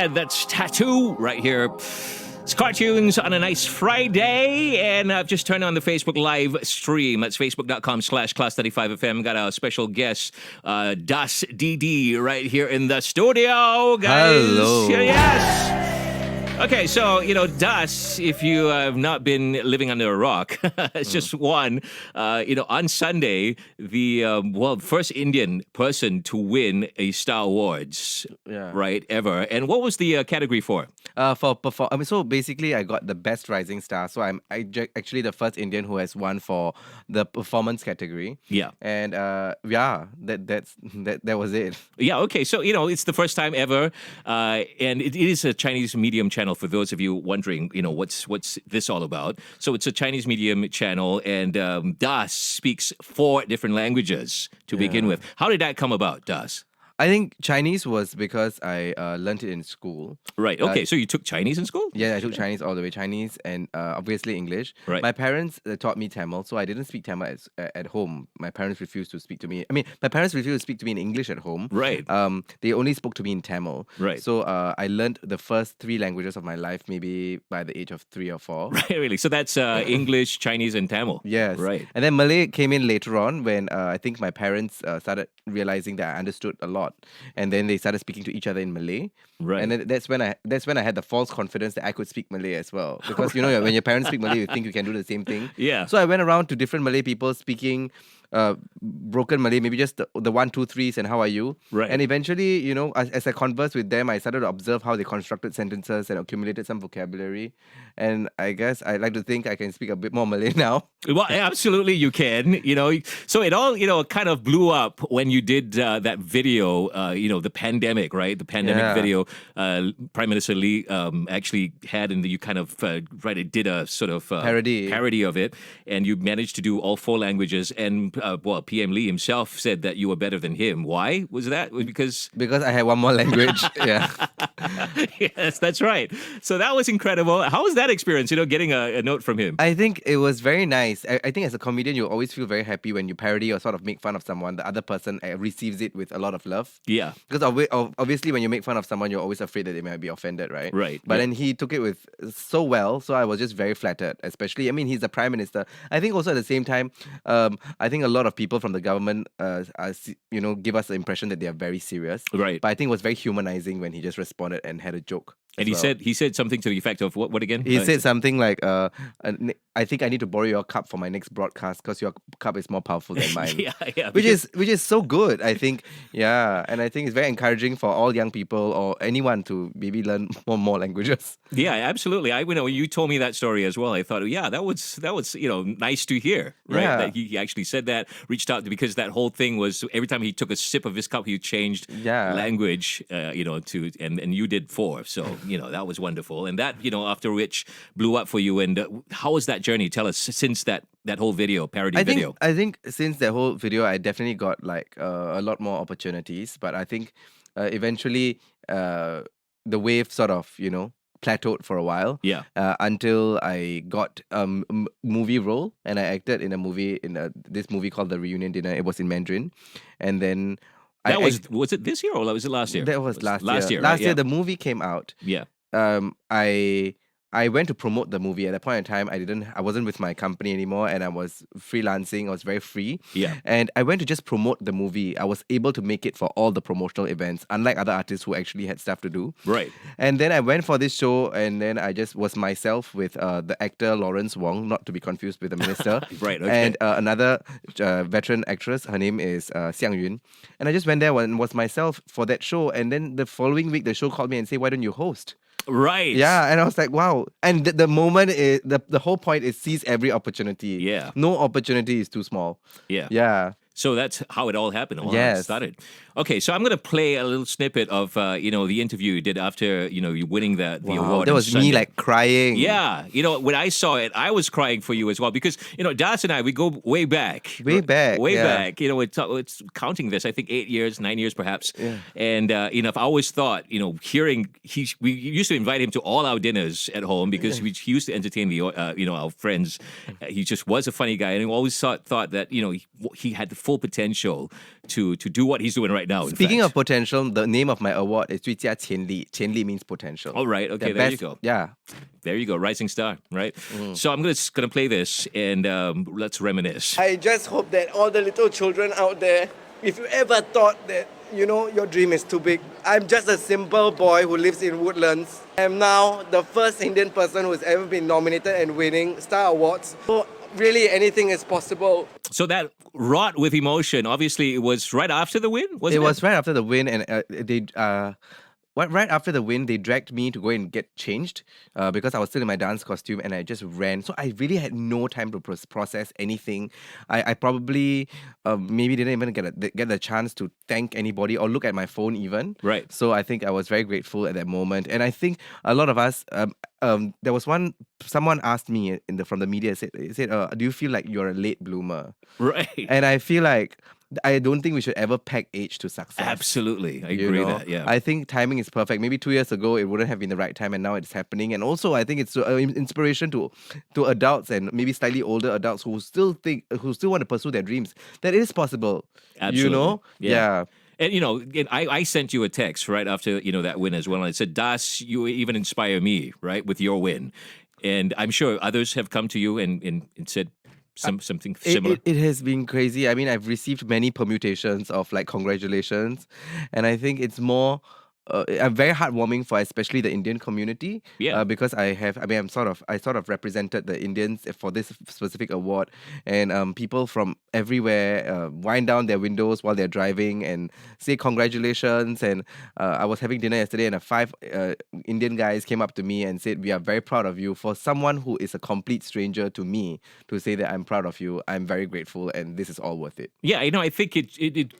And that's Tattoo right here. It's cartoons on a nice Friday, and I've just turned on the Facebook live stream. That's facebook.com/class35fm. Got a special guest, Das DD, right here in the studio, guys. Hello. Yes. Okay, so, Das, if you have not been living under a rock, it's just one. On Sunday, the, first Indian person to win a Star Awards, right, ever. And what was the category for? So basically, I got the Best Rising Star. So I'm actually the first Indian who has won for the performance category. Yeah. And that was it. Yeah, okay. So, it's the first time ever. And it is a Chinese medium channel for those of you wondering, what's this all about. So it's a Chinese medium channel, and Das speaks 4 different languages to begin with. How did that come about, Das? I think Chinese was because I learned it in school. Right. Okay. So you took Chinese in school? Yeah, I took Chinese all the way. Chinese and obviously English. Right. My parents taught me Tamil, so I didn't speak Tamil at home. My parents refused to speak to me. My parents refused to speak to me in English at home. Right. They only spoke to me in Tamil. Right. So I learned the first 3 languages of my life maybe by the age of 3 or 4. Right. Really. So that's English, Chinese, and Tamil. Yes. Right. And then Malay came in later on when I think my parents started realizing that I understood a lot, and then they started speaking to each other in Malay. Right. And then that's when I had the false confidence that I could speak Malay as well, because when your parents speak Malay, you think you can do the same thing. Yeah. So I went around to different Malay people speaking broken Malay, maybe just the 1, 2, 3s and how are you. Right. And eventually, as I conversed with them, I started to observe how they constructed sentences and accumulated some vocabulary. And I guess I like to think I can speak a bit more Malay now. Well, absolutely you can, So it all, kind of blew up when you did that video, the pandemic, right? The pandemic video Prime Minister Lee actually had, and you kind of, it did a sort of parody of it. And you managed to do all 4 languages. And, PM Lee himself said that you were better than him. Why was that? Because I had one more language. Yeah. Yes, that's right. So that was incredible. How was that experience, getting a note from him? I think it was very nice. I think as a comedian, you always feel very happy when you parody or sort of make fun of someone. The other person receives it with a lot of love. Yeah. Because obviously when you make fun of someone, you're always afraid that they might be offended, right? Right. But then he took it with so well. So I was just very flattered, especially, he's the Prime Minister. I think also at the same time, I think a lot of people from the government, give us the impression that they are very serious. Right. But I think it was very humanizing when he just responded and had a joke. And he said something to the effect of what again? He said something like, I think I need to borrow your cup for my next broadcast because your cup is more powerful than mine. Yeah. Which is so good, I think. Yeah. And I think it's very encouraging for all young people or anyone to maybe learn more languages. Yeah, absolutely. You told me that story as well. I thought, that was nice to hear, right? Yeah. That he actually said that, reached out, because that whole thing was every time he took a sip of his cup, he changed language, and you did 4. So, that was wonderful. And that, after which blew up for you. And how was that journey? Tell us, since that whole video, video. I think since that whole video, I definitely got a lot more opportunities. But I think eventually the wave sort of, plateaued for a while. Yeah. Until I got a movie role, and I acted in a movie, this movie called The Reunion Dinner. It was in Mandarin. And then... was it this year or was it last year? That was last year. Last year, the movie came out. Yeah. I went to promote the movie. At that point in time, I wasn't with my company anymore, and I was freelancing. I was very free. Yeah. And I went to just promote the movie. I was able to make it for all the promotional events, unlike other artists who actually had stuff to do. Right. And then I went for this show, and then I just was myself with the actor Lawrence Wong, not to be confused with the minister. Right. Okay. And another veteran actress. Her name is Xiang Yun. And I just went there and was myself for that show. And then the following week, the show called me and said, "Why don't you host?" Right. Yeah, and I was like, wow. And the moment is the whole point is seize every opportunity. Yeah. No opportunity is too small. Yeah. Yeah. So that's how it all happened. How Yes. it started. Okay, so I'm going to play a little snippet of the interview you did after you winning the award. That on was Sunday. me crying. Yeah, when I saw it, I was crying for you as well because Das and I, we go way back. Way back. It's counting this. I think 8 years, 9 years perhaps. Yeah. And I've always thought hearing we used to invite him to all our dinners at home because he used to entertain our friends. He just was a funny guy, and we always thought that he had full potential to do what he's doing right now. Speaking of potential, the name of my award is 最佳潜力. 潜力 means potential. All right. Okay, there you go. Yeah. There you go. Rising star, right? So I'm gonna play this and let's reminisce. I just hope that all the little children out there, if you ever thought that, your dream is too big, I'm just a simple boy who lives in Woodlands. I'm now the first Indian person who's ever been nominated and winning Star Awards. So really, anything is possible. So that wrought with emotion. Obviously, it was right after the win, wasn't it? It was right after the win, and right after the win, they dragged me to go and get changed because I was still in my dance costume, and I just ran. So I really had no time to process anything. I probably maybe didn't even get the chance to thank anybody or look at my phone even. Right. So I think I was very grateful at that moment, and I think a lot of us. There was someone asked me from the media, said, do you feel like you're a late bloomer? Right. And I feel like I don't think we should ever peg age to success. Absolutely. I agree with that, yeah. I think timing is perfect. Maybe 2 years ago, it wouldn't have been the right time, and now it's happening. And also, I think it's inspiration to adults and maybe slightly older adults who still want to pursue their dreams. That it is possible. Absolutely. Yeah. And I sent you a text right after that win as well, and I said, Das, you even inspire me, right, with your win. And I'm sure others have come to you and said something similar. It has been crazy. I mean, I've received many permutations of like congratulations, and I think it's more. Very heartwarming for especially the Indian community. Yeah. Because I sort of represented the Indians for this specific award, and people from everywhere wind down their windows while they're driving and say congratulations. And I was having dinner yesterday, and 5 Indian guys came up to me and said, "We are very proud of you." For someone who is a complete stranger to me to say that I'm proud of you, I'm very grateful, and this is all worth it. Yeah, I think it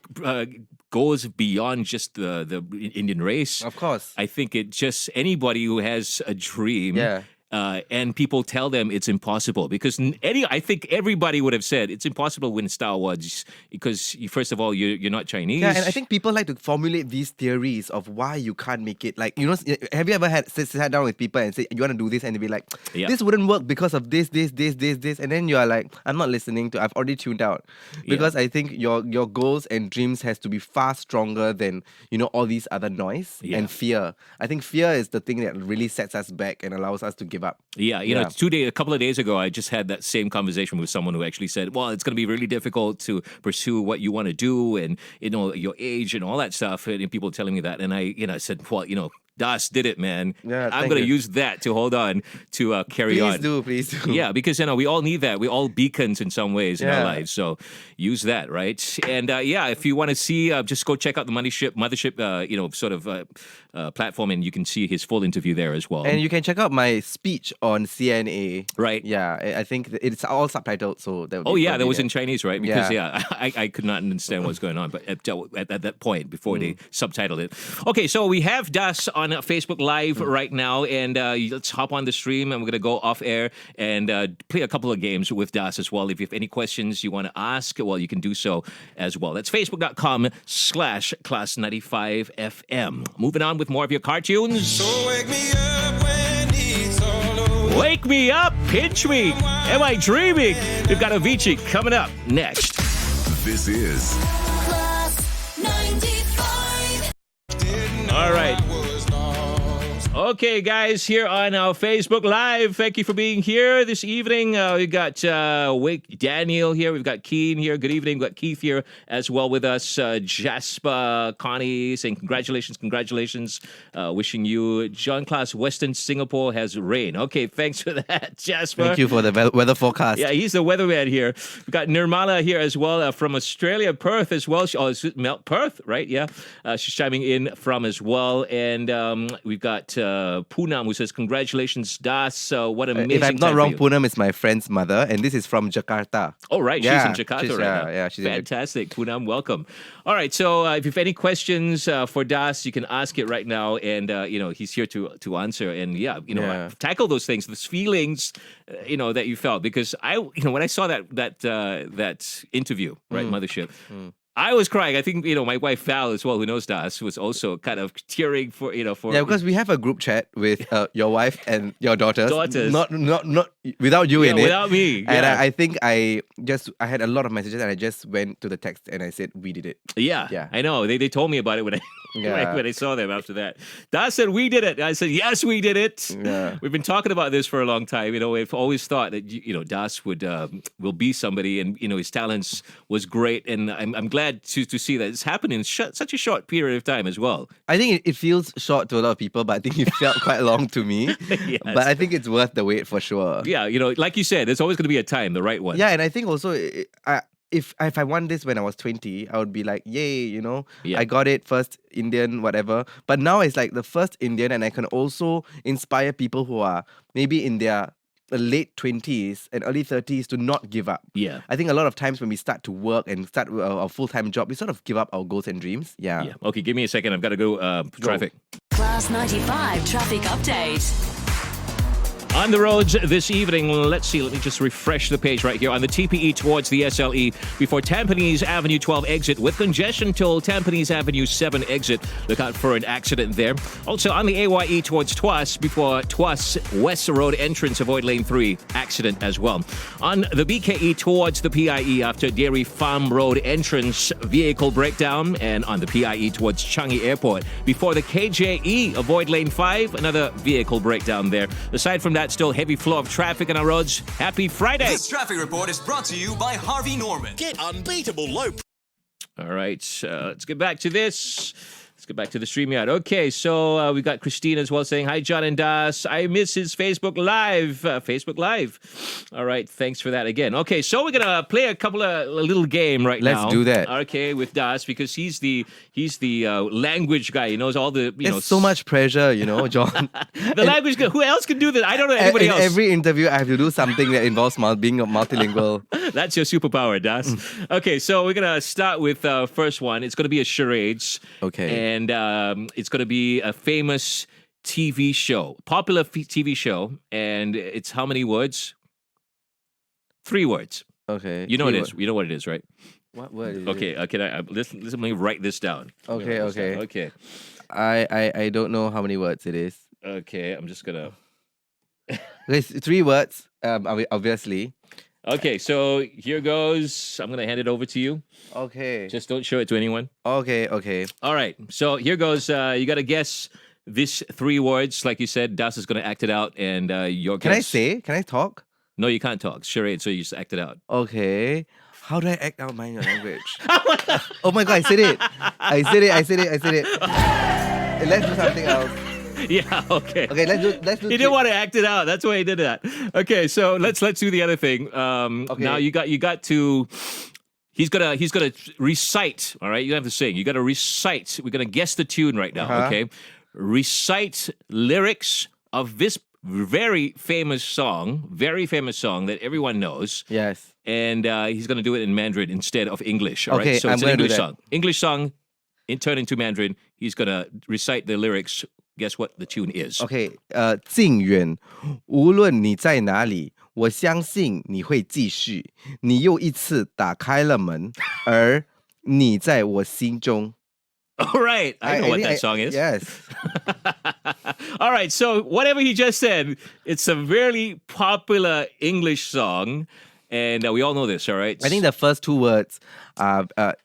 goes beyond just the Indian race. Of course. I think it just anybody who has a dream. Yeah. And people tell them it's impossible because I think everybody would have said it's impossible to win Star Awards because first of all you're not Chinese. Yeah, and I think people like to formulate these theories of why you can't make it. Like, have you ever sat down with people and say you want to do this, and they be like, this wouldn't work because of this, and then you are like, I'm not listening to. I've already tuned out because I think your goals and dreams has to be far stronger than all these other noise and fear. I think fear is the thing that really sets us back and allows us to give up. Yeah, a couple of days ago, I just had that same conversation with someone who actually said, well, it's going to be really difficult to pursue what you want to do and, your age and all that stuff. And people telling me that. And I said, well, Das did it, man. Yeah, I'm going to use that to hold on to carry on. Please do. Yeah, because we all need that. We're all beacons in some ways in our lives. So use that, right? And if you want to see, just go check out the Mothership, platform, and you can see his full interview there as well. And you can check out my speech on CNA. Right. Yeah, I think it's all subtitled, so that would that was in Chinese, right? Because I could not understand what was going on, but at that point before they subtitled it. Okay, so we have Das on Facebook Live right now, and let's hop on the stream, and we're gonna go off air and play a couple of games with Das as well. If you have any questions you want to ask, well, you can do so as well. That's facebook.com/class95fm. Moving on with more of your cartoons. So wake me up when it's all over. Wake me up, pinch me. Am I dreaming? We've got Avicii coming up next. This is Class 95. All right. Okay, guys, here on our Facebook Live. Thank you for being here this evening. We've got Wake Daniel here. We've got Keen here. Good evening. We've got Keith here as well with us. Jasper, Connie saying congratulations. Wishing you. John Class, Western Singapore has rain. Okay, thanks for that, Jasper. Thank you for the weather forecast. Yeah, he's the weatherman here. We've got Nirmala here as well from Australia, Perth as well. Perth, right? Yeah. She's chiming in from as well. And we've got Poonam who says, congratulations, Das. What amazing If I'm not time wrong, for you. Poonam is my friend's mother, and this is from Jakarta. Oh, right. Yeah, She's in Jakarta she's- right now. yeah, she's in- Fantastic. Poonam, welcome. All right. So if you have any questions for Das, you can ask it right now. And, he's here to answer. And, tackle those things, those feelings, that you felt. Because when I saw that interview, right, Mothership, I was crying. I think, my wife Val as well, who knows Das, was also kind of tearing for. Yeah, because we have a group chat with your wife and your daughters. Daughters. Not without you in it. without me. And Yeah. I think I had a lot of messages and I just went to the text and I said, we did it. Yeah, I know. They told me about it when I Yeah. when I saw them after that. Das said we did it. I said yes, we did it. Yeah. We've been talking about this for a long time. We've always thought that Das will be somebody, and his talents was great, and I'm glad to see that it's happened in such a short period of time as well. I think it feels short to a lot of people, but I think it felt quite long to me. Yes. But I think it's worth the wait for sure. Yeah, like you said, there's always going to be a time, the right one. Yeah, and I think also if I won this when I was 20, I would be like, yay, Yeah. I got it, first Indian, whatever. But now it's like the first Indian, and I can also inspire people who are maybe in their late 20s and early 30s to not give up. Yeah. I think a lot of times when we start to work and start our full-time job, we sort of give up our goals and dreams. Yeah. Yeah. Okay, give me a second. I've got to go traffic. Class 95 traffic update. On the roads this evening, let's see, let me just refresh the page right here. On the TPE towards the SLE, before Tampines Avenue 12 exit, with congestion till Tampines Avenue 7 exit. Look out for an accident there. Also on the AYE towards Tuas, before Tuas West Road entrance, avoid lane 3, accident as well. On the BKE towards the PIE after Dairy Farm Road entrance, vehicle breakdown. And on the PIE towards Changi Airport, before the KJE, avoid lane 5, another vehicle breakdown there. Aside from that, still heavy flow of traffic on our roads. Happy Friday! This traffic report is brought to you by Harvey Norman. Get unbeatable low. All right, let's get back to this. Let's get back to the StreamYard. Okay, so we got Christine as well saying, hi, John and Das. I miss his Facebook Live. All right, thanks for that again. Okay, so we're going to play a little game right now. Let's do that. Okay, with Das, because he's the language guy. He knows all the, There's so much pressure, John. the language guy. Who else can do that? I don't know anybody In else. every interview, I have to do something that involves being multilingual. That's your superpower, Das. Okay, so we're going to start with first one. It's going to be a charades. Okay. And it's going to be a famous TV show, popular TV show. And it's how many words? 3 words. Okay. You know three it is. You know what it is, right? What word is Okay, it? let me write this down. Okay, okay. Okay. I don't know how many words it is. Okay, I'm just going to... Okay, 3 words, obviously. Okay, so here goes. I'm going to hand it over to you. Okay. Just don't show it to anyone. Okay. All right. So here goes. You got to guess this 3 words. Like you said, Das is going to act it out, and your Can I guess. say? Can I talk? No, you can't talk. Charade, so you just act it out. Okay. How do I act out my language? Oh my god, I said it. I said it. Let's do something else. Yeah. Okay. Okay, let's do He didn't want to act it out. That's why he did that. Okay. So let's do the other thing. Okay. Now you got to. He's gonna recite. All right. You don't have to sing. You got to recite. We're gonna guess the tune right now. Uh-huh. Okay. Recite lyrics of this very famous song that everyone knows. Yes. And he's going to do it in Mandarin instead of English. All right, Okay, so I'm it's an gonna do English that. song. English song, turn into Mandarin. He's going to recite the lyrics. Guess what the tune is? Okay. 靖远，无论你在哪里，我相信你会继续。你又一次打开了门，而你在我心中。 All right, I know what that song is. Yes. All right, so whatever he just said, it's a very popular English song, and we all know this. All right. I think the first 2 words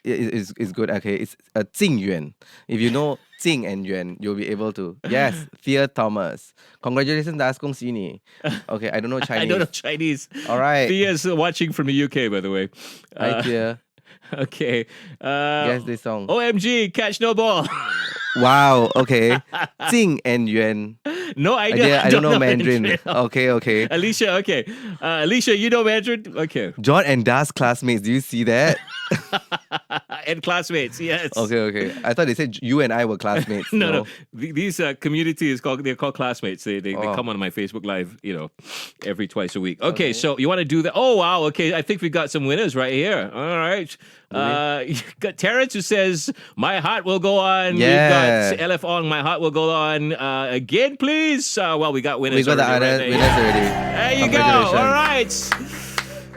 is good. Okay, it's 靖远. If you know 靖 and 远, you'll be able to. Yes, Thea Thomas. Congratulations, Das, 恭喜你. Okay, I don't know Chinese. I don't know Chinese. All right. Thea's watching from the UK, by the way. Hi, Thea. Okay. Guess this song. OMG, catch no ball. Wow. Okay. 靖 and 远. No idea. I don't know Mandarin. Okay. Alicia, okay. Alicia, you know Mandarin? Okay. John and Das classmates. Do you see that? And classmates, yes. Okay. I thought they said you and I were classmates. No. These community they're called classmates. They Oh. come on my Facebook Live, every twice a week. Okay, so you want to do that? Oh wow. Okay, I think we got some winners right here. All right. You got Terrence who says, "My heart will go on." Yeah. We've got LF on. My heart will go on. Again, please. Well, we got winners. We got the already, other right? winners already. There you go. All right.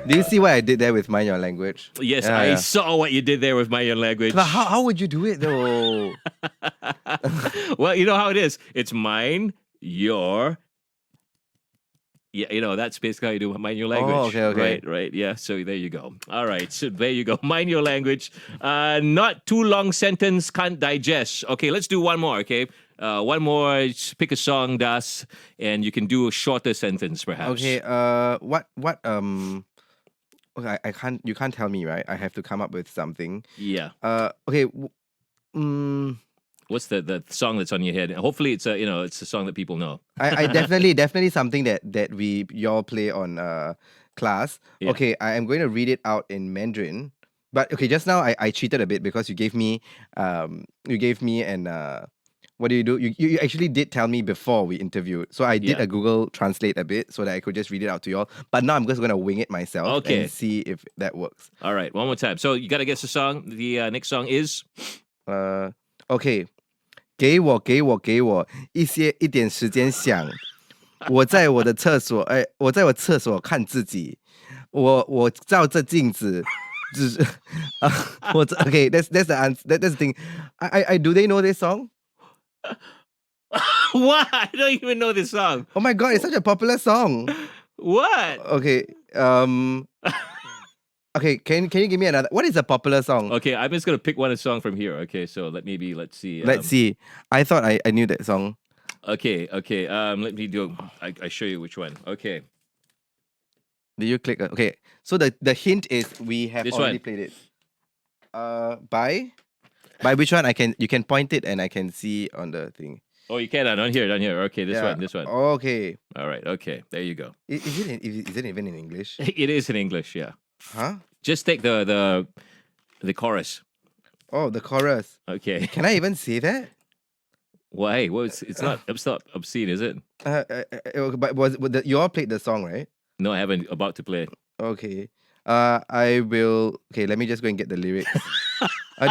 Do you see what I did there with Mind Your Language? Yes, Yeah, I yeah. saw what you did there with my language. But how would you do it though? Well, you know how it is. It's mine, your. Yeah, you know, that's basically how you do mind your language. okay. Right. Yeah, so there you go. All right, so there you go. Mind your language. Not too long sentence, can't digest. Okay, let's do one more, okay? One more, just pick a song, Das, and you can do a shorter sentence, perhaps. Okay, okay, I can't, you can't tell me, right? I have to come up with something. Yeah. Okay, What's the song that's on your head? Hopefully it's it's a song that people know. I definitely something that y'all play on class. Yeah. Okay, I am going to read it out in Mandarin. But okay, just now I cheated a bit because you gave me an what do? You actually did tell me before we interviewed. So I did Yeah. a Google Translate a bit so that I could just read it out to y'all. But now I'm just gonna wing it myself Okay. and see if that works. All right, one more time. So you got to guess the song. The next song is OK，给我一点时间想。我在我的厕所，我在我厕所看自己，我照着镜子，只是OK， that's the answer. That's the thing. I do they know this song? what? I don't even know this song. Oh my god, it's such a popular song. What? Okay, okay, can you give me another? What is a popular song? Okay, I'm just gonna pick one song from here. Okay, so let's see. Let's see. I thought I knew that song. Okay. Let me do. I show you which one. Okay, Did you click? Okay, so the hint is we have This already one. played it. By which one? You can point it and I can see on the thing. Oh, you can down here. Okay, this Yeah. one. This one. Okay. All right. Okay, there you go. Is it even in English? It is in English. Yeah. Huh? Just take the chorus. Oh, the chorus. Okay. Can I even say that? Why? Well, it's not obscene, is it? But you all played the song, right? No, I haven't. About to play. Okay. I will. Okay, let me just go and get the lyrics.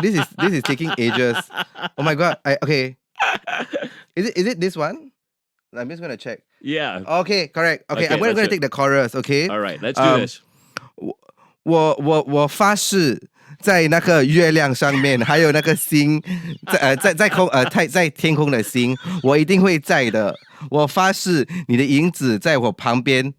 This is taking ages. Oh my god. Okay. Is it this one? I'm just gonna check. Yeah. Okay, correct. Okay, Okay, I'm gonna that's it. take the chorus. Okay. All right. Let's do this. 我发誓，在那个月亮上面，还有那个星，在天空的星，我一定会在的。我发誓，你的影子在我旁边。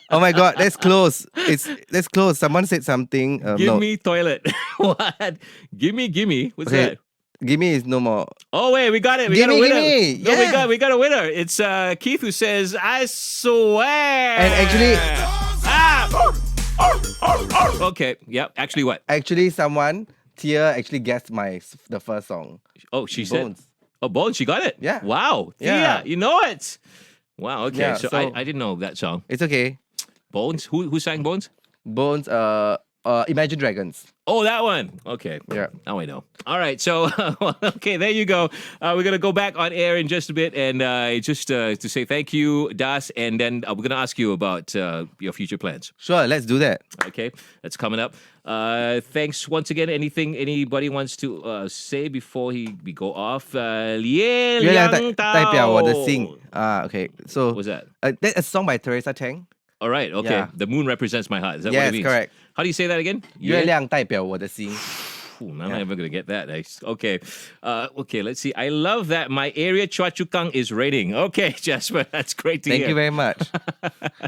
Oh my god, that's close. That's close. Someone said something. Give No. me toilet. What? Gimme. What's Okay. that? Gimme is no more. Oh wait, we got it. We Gimme, got a winner. gimme. No, Yeah. we got a winner. It's Keith who says, "I swear." And actually, Okay. Yep. Actually, what? someone Tia actually guessed the first song. Oh, she Bones. said. Oh, Bones. She got it. Yeah. Wow. Yeah. Tia, you know it. Wow. Okay. Yeah, so so- I didn't know that song. It's okay. Bones. Who sang Bones? Bones. Imagine Dragons. Oh, that one. Okay. Yeah. Now I know. All right. So, okay, there you go. We're going to go back on air in just a bit and just to say thank you, Das, and then we're going to ask you about your future plans. Sure, let's do that. Okay, that's coming up. Thanks once again. Anything anybody wants to say before we go off? 月亮代表我的心. Okay. So What's that? That's a song by Teresa Teng. All right. Okay. Yeah. The moon represents my heart. Is that what Yes, it means? correct. How do you say that again? 月亮代表我的心. Ooh, I'm not even going to get that. Okay. Okay, let's see. I love that my area Chua Chu Kang is raining. Okay, Jasper, that's great to Thank hear. you very much.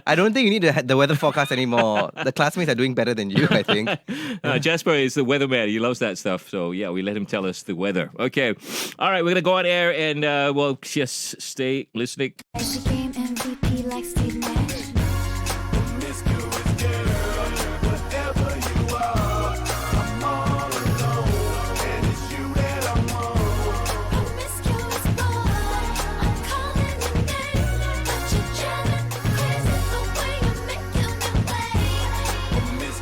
I don't think you need the weather forecast anymore. The classmates are doing better than you, I think. Jasper is the weatherman. He loves that stuff. So, yeah, we let him tell us the weather. Okay. All right, we're going to go on air and, well, just stay listening. Every game MVP like Steve Nash. Promiscuous boy, I'm calling your name, but you're driving me crazy the way you're making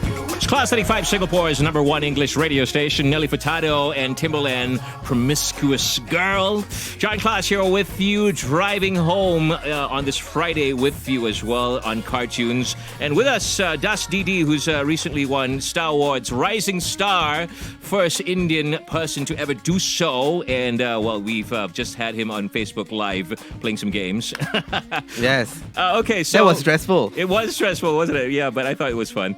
me wait. Class 35 Singapore's #1 English radio station, Nelly Furtado and Timbaland, Promiscuous Girl. John Class here with you, driving home on this Friday with you as well on Cartoons. And with us, Das Didi, who's recently won Star Awards Rising Star, first Indian person to ever do so. And, we've just had him on Facebook Live playing some games. Yes. Okay, so... That was stressful. It was stressful, wasn't it? Yeah, but I thought it was fun.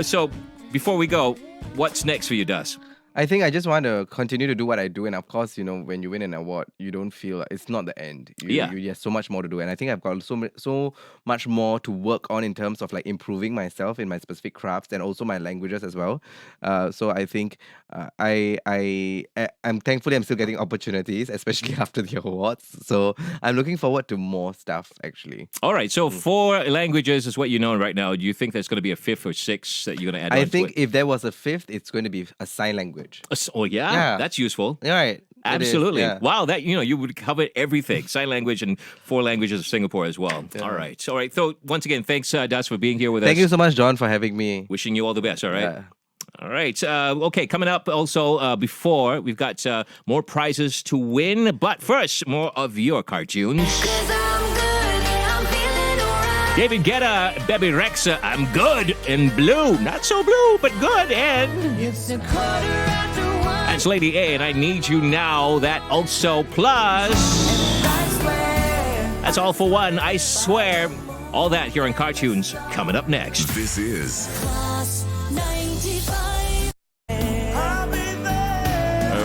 So, before we go, what's next for you, Das? I think I just want to continue to do what I do, and of course, when you win an award, you don't feel like it's not the end. You have so much more to do, and I think I've got so much more to work on in terms of like improving myself in my specific crafts and also my languages as well. So I think I'm thankfully I'm still getting opportunities, especially after the awards. So I'm looking forward to more stuff actually. All right, so 4 languages is what you know right now. Do you think there's going to be a 5th or 6th that you're going to add? I think if there was a 5th, it's going to be a sign language. Oh yeah, that's useful. All right. Absolutely. Yeah. Wow, that you would cover everything. Sign language and 4 languages of Singapore as well. Yeah. All right. So once again, thanks Das for being here with us. Thank you so much, John, for having me. Wishing you all the best, all right? Yeah. All right. Okay, coming up also before, we've got more prizes to win. But first, more of your cartoons. 'Cause I'm good, I'm feeling alright. David Guetta, Baby Rexa, I'm good in blue. Not so blue, but good. And It's a 1:15. that's Lady A, and I Need You Now. That also plus. I swear. That's all for one, I swear. All that here on Cartoons coming up next. This is Class 95.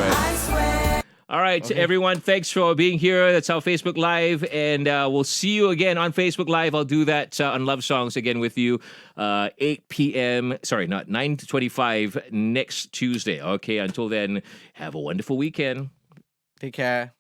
I swear. All right, everyone, thanks for being here. That's our Facebook Live, and we'll see you again on Facebook Live. I'll do that on Love Songs again with you, 8 p.m., sorry, not 9:25 next Tuesday. Okay, until then, have a wonderful weekend. Take care.